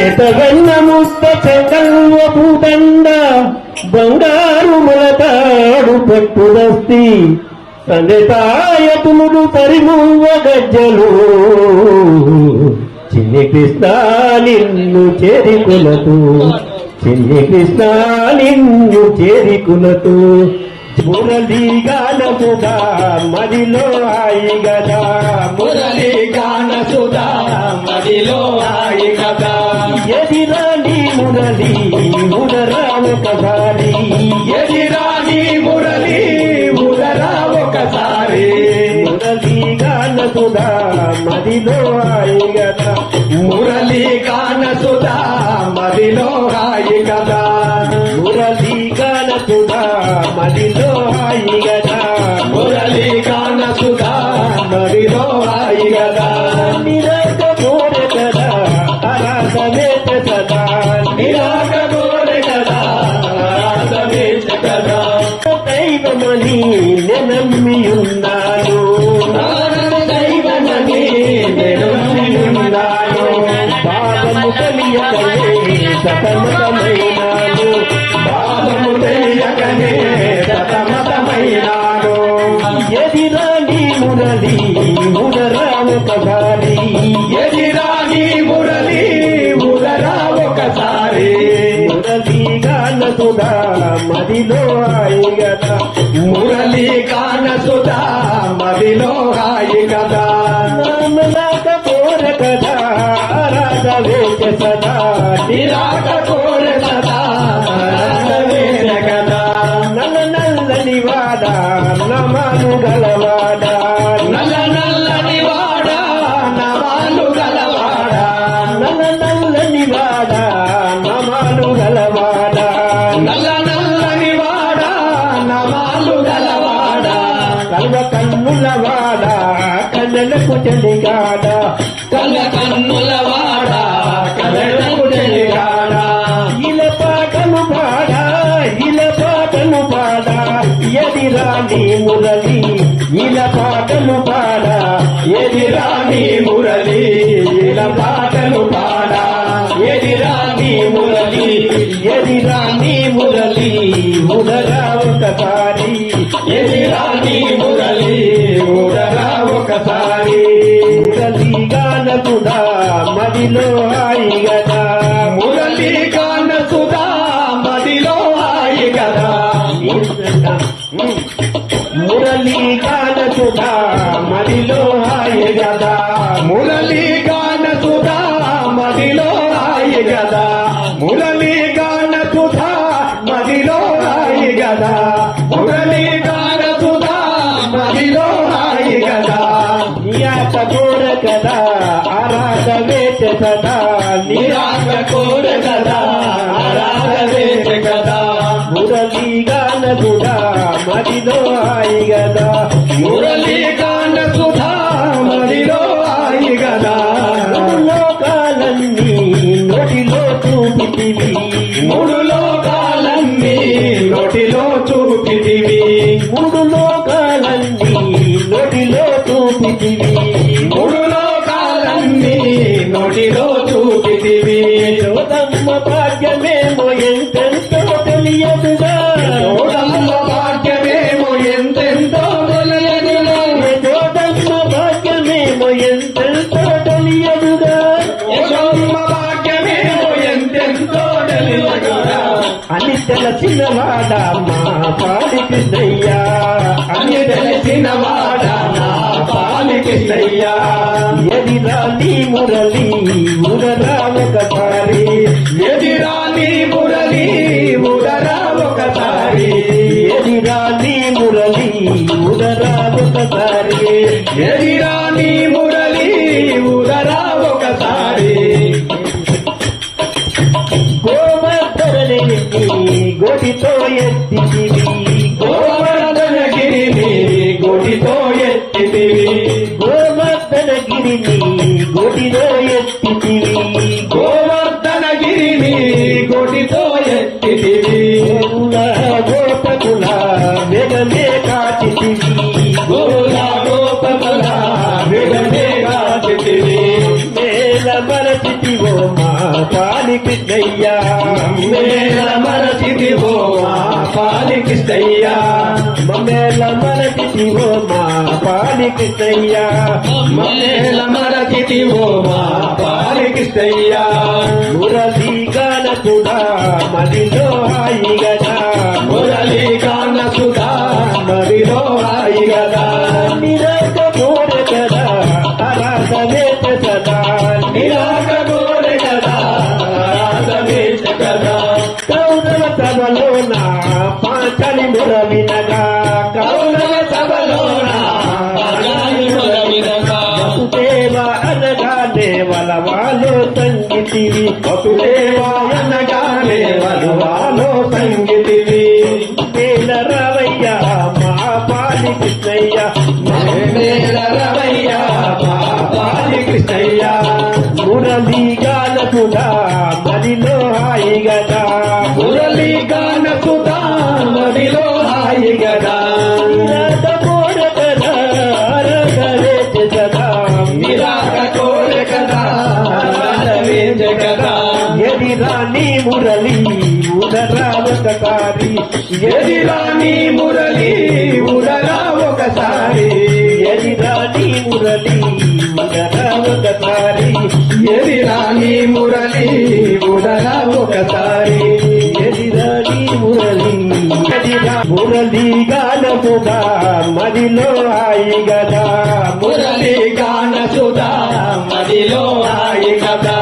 చేతవెన్న ముక్త చెంగల్వ భూదండ బంగారు మొలతాడు పట్టుదస్తి సందేతాయతులు తరిమువ్వ గజ్జలు చిన్ని కృష్ణ నిన్ను చేరికులతూ చిన్ని కృష్ణ నిన్ను చేరికులతూ మురళీ గాన సుధా మదిలో హాయి గదా మురళీ గాన సుధా మదిలో హాయి గదా ఎదిరాని మురళీ మురరా ఒకసారి ఎదిరాని మురళీ మురరా ఒకసారి మురళీ గాన సుధా మదిలో హాయి గదా మురళీ గాన సుధా మదిలో హాయి గదా మురళీ గాన సుధా మదిలో హాయి గదా మురళీ గాన సుధా మదిలో హాయి గదా నిరాక కోరె కదా ఆరాధవేత సదా నిరాక కోరె కదా ఆరాధవేత కదా దైవమని నమ్మియున్నాను దైవమని నమ్మియున్నాను పాదము కలియకనే సతమతమైనాను పాదము తెలియకనే సతమతమైనాను ఎదిరాని మురళీ మురరా ఒకసారి ఎదిరాని మురళీ మురరా ఒకసారి మురళీ గాన సుధా మదిలో హాయి గదా మురళీ గాన సుధా మదిలో హాయి గదా నామలాక కోర కదా ఆరాధవేత సదా నిరాక కోరె సదా ఆరాధవేత కదా నల్ల నల్లని వాడ నమాలు గలవాడ నల్ల నల్లని వాడా నవాలు గలవాడా నల్ల నల్లని వాడ నమాలు గలవాడ నల్ల నల్లని వాడా నవాలు గలవాడా కల్వ కన్నుల వాడ కన్నెలకు చెలిగాడ కళ్ళ కన్నుల వాడా కళ్ళకు తెలిగాడా ఇలా పాటలు పాడా ఇలా పాటలు పాడా ఎదిరాని మురళి ఇలా పాటలు పాడా ఎదిరాని మురళి ఇలా పాటలు పాడా ఎదిరాని మురళి ఎదిరాని మురళి మురరా ఒకసారి ఎదిరాని మురళి మురరా ఒకసారి మురళి గాన సుధా మదిలో హాయి గదా మురళి గాన సుధా మదిలో హాయి గదా మురళి గాన సుధా మదిలో హాయి గదా మురళి గాన సుధా మదిలో హాయి గదా మురళి గాన సుధా మదిలో హాయి గదా మురళి గాన సుధా మదిలో హాయి గదా నియాత కోర కదా ఆరాధవేత సదా నిరాక కోర కదా ఆరాధవేత కదా మురళి గాన సుధా మదిలో హాయి గదా మురళి గాన సుధా మదిలో హాయి గదా లోకాలన్నీ నోటిలో చూపితివి మూడు లోకాలన్నీ నోటిలో చూపితివి మూడు లోకాలన్నీ నోటిలో చూపితివి మూడు లోకాలన్నీ నోటిలో చూపితివి యశోదమ్మ భాగ్యమేమో ఎంతెంతో తెలియదుగా యశోదమ్మ భాగ్యమేమో ఎంతెంతో తెలియదుగా యశోదమ్మ భాగ్యమేమో ఎంతెంతో తెలియదుగా యశోదమ్మ భాగ్యమేమో ఎంతెంతో తెలియదుగా అని తెలిసిన వాడా మా పాడి కృష్ణయ్యా అని తెలిసిన వాడా నా పాలి కృష్ణయ్యా ఎదిరాని మురళి మురరా ఒకసారి ఎదిరాని మురళి మురరా ఒకసారి ఎదిరాని మురళి మురరా ఒకసారి ఎదిరాని మురళి మురరా ఒకసారి గోవర్ధనని గోటితో ఎత్తితివి గోవర్ధనగిరిని గోటితో ఎత్తితివి గోవర్ధనగిరిని గోటితో ఎత్తితివి గోవర్ధనగిరిని గోటితో ఎత్తితివి గోపకుల వెగమే కాచితివి గోల గోపకుల వెగమే కాచితివి మేల మరచితివో మా పాలి కృష్ణయ్య మేల మరచితివో మా పాలి కృష్ణయ్య మమ్మేల మరచితివో మా పాలి కృష్ణయ్య మేల మరచితివో మా పాలి కృష్ణయ్య మురళీ గాన సుధా మదిలో హాయి గదా మురళీ గాన సుధా మదిలో హాయి గదా నిరక కోర కదా ఆరాధనే సదా నిరాక గోరె కదా రాధవేశ కదా కౌరవ సభలోన పాంచలి మురళినగా కౌరవ సభలోన పాడాలి మురళినగా వసుదేవ అనగానే వలవాలో సంగీతివి వసుదేవ అనగానే వలువాలో సంగీతివి మేల రవయ్య మా పాలి కృష్ణయ్య మేల రవయ్య మా పాలి కృష్ణయ్య మురళీ గాన సుధా మదిలో హాయి గదా మురళీ గాన సుధా మదిలో హాయి గదా నిరక కోర కదా ఆరాధనే సదా నిరాక కోరె కదా రాధవేశ కదా ఎదిరాని మురళి ఉదరావకారి ఎదిరాని మురళి ఉడరా ఒకసారి ఎదిరాని మురళి ఉదరావకారి ఎదిరాని మురళి ఉడరా ఒకసారి ఎదిరాని మురళి మురళి గానముగా మదిలో హాయి గదా మురళి గాన సుధా మదిలో హాయి కదా